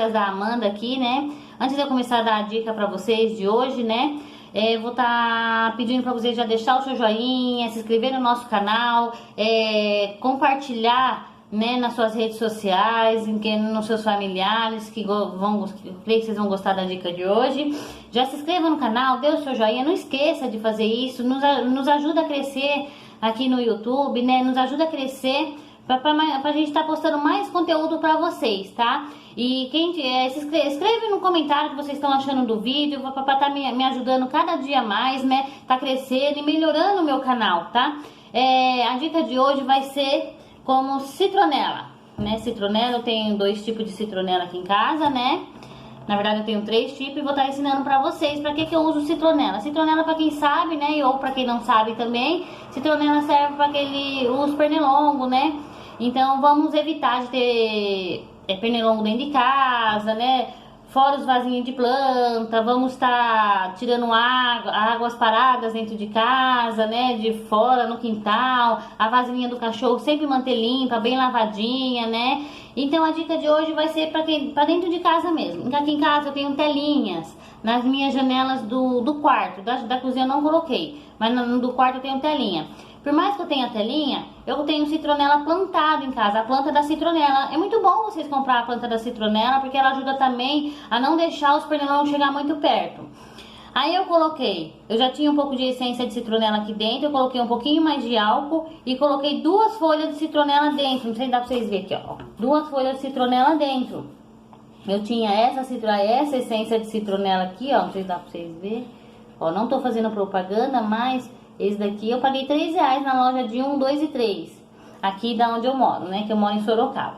Caras da Amanda aqui, né? Antes de eu começar a dar a dica pra vocês de hoje, né? Vou estar pedindo pra vocês já deixar o seu joinha, se inscrever no nosso canal, compartilhar, né, nas suas redes sociais, nos seus familiares que creio que vocês vão gostar da dica de hoje. Já se inscreva no canal, dê o seu joinha, não esqueça de fazer isso, nos ajuda a crescer aqui no YouTube, né? Nos ajuda a crescer pra gente estar postando mais conteúdo pra vocês, tá? E quem escreve no comentário o que vocês estão achando do vídeo, pra estar me ajudando cada dia mais, né? Tá crescendo e melhorando o meu canal, tá? A dica de hoje vai ser como citronela, né? Citronela, eu tenho 2 tipos de citronela aqui em casa, né? Na verdade eu tenho 3 tipos e vou estar ensinando pra vocês pra que eu uso citronela. Citronela pra quem sabe, né? Ou pra quem não sabe também, citronela serve pra aquele uso pernilongo, né? Então vamos evitar de ter pernilongo dentro de casa, né? Fora os vasinhos de planta, vamos estar tirando águas paradas dentro de casa, né? De fora, no quintal, a vasilhinha do cachorro sempre manter limpa, bem lavadinha, né? Então a dica de hoje vai ser para dentro de casa mesmo. Aqui em casa eu tenho telinhas nas minhas janelas do quarto, da cozinha eu não coloquei, mas do quarto eu tenho telinha. Por mais que eu tenha telinha, eu tenho citronela plantada em casa, a planta da citronela. É muito bom vocês comprar a planta da citronela, porque ela ajuda também a não deixar os pernilongos chegar muito perto. Aí eu já tinha um pouco de essência de citronela aqui dentro, eu coloquei um pouquinho mais de álcool e coloquei 2 folhas de citronela dentro. Não sei se dá pra vocês verem aqui, ó. 2 folhas de citronela dentro. Eu tinha essa essência de citronela aqui, ó. Não sei se dá pra vocês verem. Ó, não tô fazendo propaganda, mas esse daqui eu paguei R$3 na loja de 1, 2 e 3. Aqui da onde eu moro, né? Que eu moro em Sorocaba.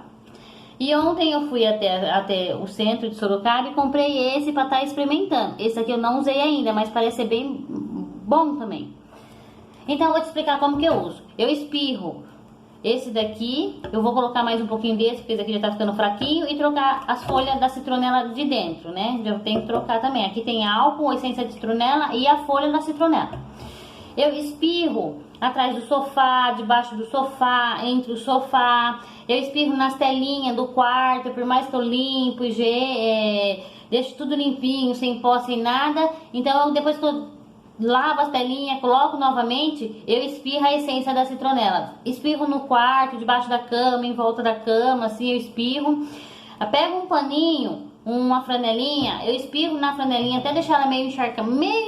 E ontem eu fui até o centro de Sorocaba e comprei esse pra estar experimentando. Esse aqui eu não usei ainda, mas parece ser bem bom também. Então eu vou te explicar como que eu uso. Eu espirro esse daqui, eu vou colocar mais um pouquinho desse, porque esse aqui já tá ficando fraquinho, e trocar as folhas da citronela de dentro, né? Eu tenho que trocar também. Aqui tem álcool, essência de citronela e a folha da citronela. Eu espirro atrás do sofá, debaixo do sofá, entre o sofá. Eu espirro nas telinhas do quarto, por mais que eu limpo e deixo tudo limpinho, sem pó, sem nada. Então, depois que eu lavo as telinhas, coloco novamente, eu espirro a essência da citronela. Espirro no quarto, debaixo da cama, em volta da cama, assim eu espirro. Eu pego um paninho, uma franelinha, eu espirro na franelinha até deixar ela meio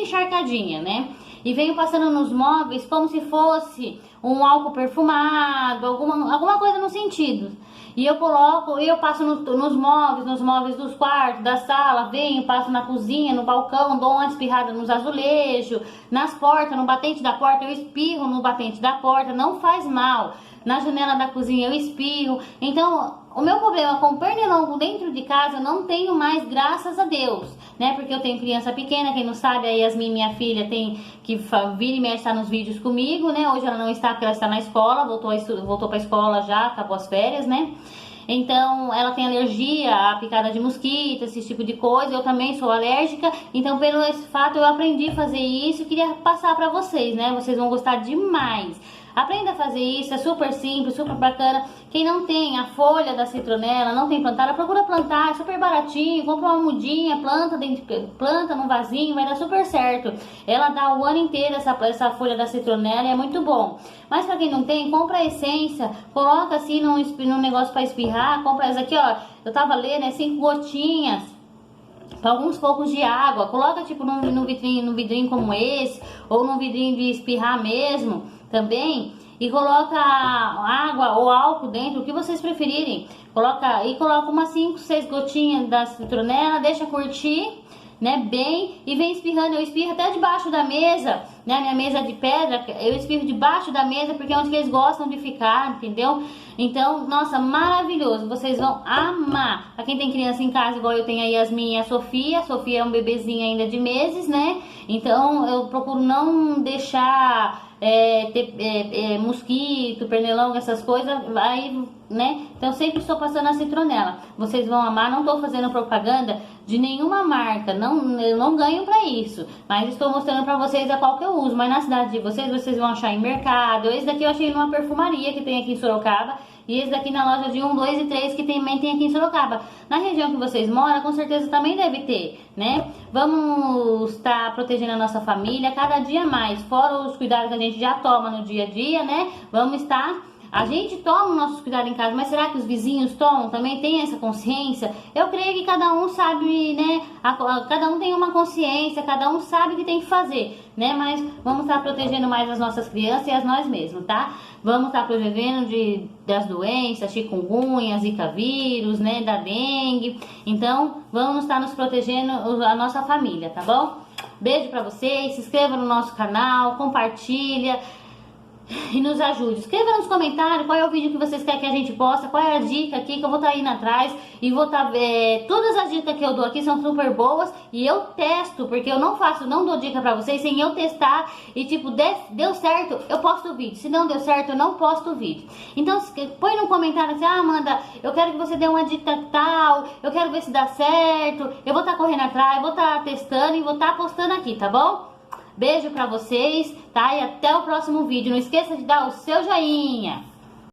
encharcadinha, né? E venho passando nos móveis como se fosse um álcool perfumado, alguma coisa no sentido. E eu passo nos móveis dos quartos, da sala, passo na cozinha, no balcão, dou uma espirrada nos azulejos, nas portas, no batente da porta, eu espirro no batente da porta, não faz mal. Na janela da cozinha eu espirro. Então, o meu problema com pernilongo dentro de casa eu não tenho mais, graças a Deus, né? Porque eu tenho criança pequena, quem não sabe, a Yasmin, minha filha, tem que vira e mexe, estar nos vídeos comigo, né? Hoje ela não está porque ela está na escola, voltou para a escola já, acabou as férias, né? Então, ela tem alergia à picada de mosquito, esse tipo de coisa. Eu também sou alérgica. Então, pelo esse fato, eu aprendi a fazer isso e queria passar pra vocês, né? Vocês vão gostar demais. Aprenda a fazer isso, é super simples, super bacana. Quem não tem a folha da citronela, não tem plantada, procura plantar, é super baratinho. Compra uma mudinha, planta num vasinho, vai dar super certo. Ela dá o ano inteiro essa folha da citronela e é muito bom. Mas pra quem não tem, compra a essência, coloca assim num negócio pra espirrar. Compra essa aqui, ó, eu tava lendo, 5 gotinhas, alguns poucos de água. Coloca tipo num vidrinho como esse, ou num vidrinho de espirrar mesmo também, e coloca água ou álcool dentro, o que vocês preferirem. Coloca umas 5, 6 gotinhas da citronela, deixa curtir, né, bem, e vem espirrando. Eu espirro até debaixo da mesa, né, minha mesa de pedra, eu espirro debaixo da mesa, porque é onde eles gostam de ficar, entendeu? Então, nossa, maravilhoso, vocês vão amar. Pra quem tem criança em casa, igual eu tenho a Yasmin e a Sofia é um bebezinho ainda de meses, né, então eu procuro não deixar mosquito, pernilongo, essas coisas, aí, né? Então sempre estou passando a citronela. Vocês vão amar, não estou fazendo propaganda de nenhuma marca, eu não ganho pra isso, mas estou mostrando pra vocês a qual que eu uso. Mas na cidade de vocês vão achar em mercado. Esse daqui eu achei numa perfumaria que tem aqui em Sorocaba, E esse daqui na loja de 1, 2 e 3 que também tem aqui em Sorocaba. Na região que vocês moram, com certeza também deve ter, né? Vamos estar protegendo a nossa família cada dia mais, fora os cuidados que a gente já toma no dia a dia, né? Vamos estar... A gente toma os nossos cuidados em casa, mas será que os vizinhos tomam também? Tem essa consciência? Eu creio que cada um sabe, né? Cada um tem uma consciência, cada um sabe o que tem que fazer, né? Mas vamos estar protegendo mais as nossas crianças e as nós mesmos, tá? Vamos estar protegendo das doenças, chikungunya, zika vírus, né? Da dengue. Então, vamos estar nos protegendo a nossa família, tá bom? Beijo pra vocês, se inscreva no nosso canal, compartilha e nos ajude. Escreva nos comentários qual é o vídeo que vocês querem que a gente posta, qual é a dica aqui que eu vou estar indo atrás e vou estar... todas as dicas que eu dou aqui são super boas e eu testo, porque eu não dou dica pra vocês sem eu testar e tipo, deu certo, eu posto o vídeo. Se não deu certo, eu não posto o vídeo. Então, põe no comentário assim, Amanda, eu quero que você dê uma dica tal, eu quero ver se dá certo, eu vou estar correndo atrás, vou estar testando e vou estar postando aqui, tá bom? Beijo pra vocês, tá? E até o próximo vídeo. Não esqueça de dar o seu joinha.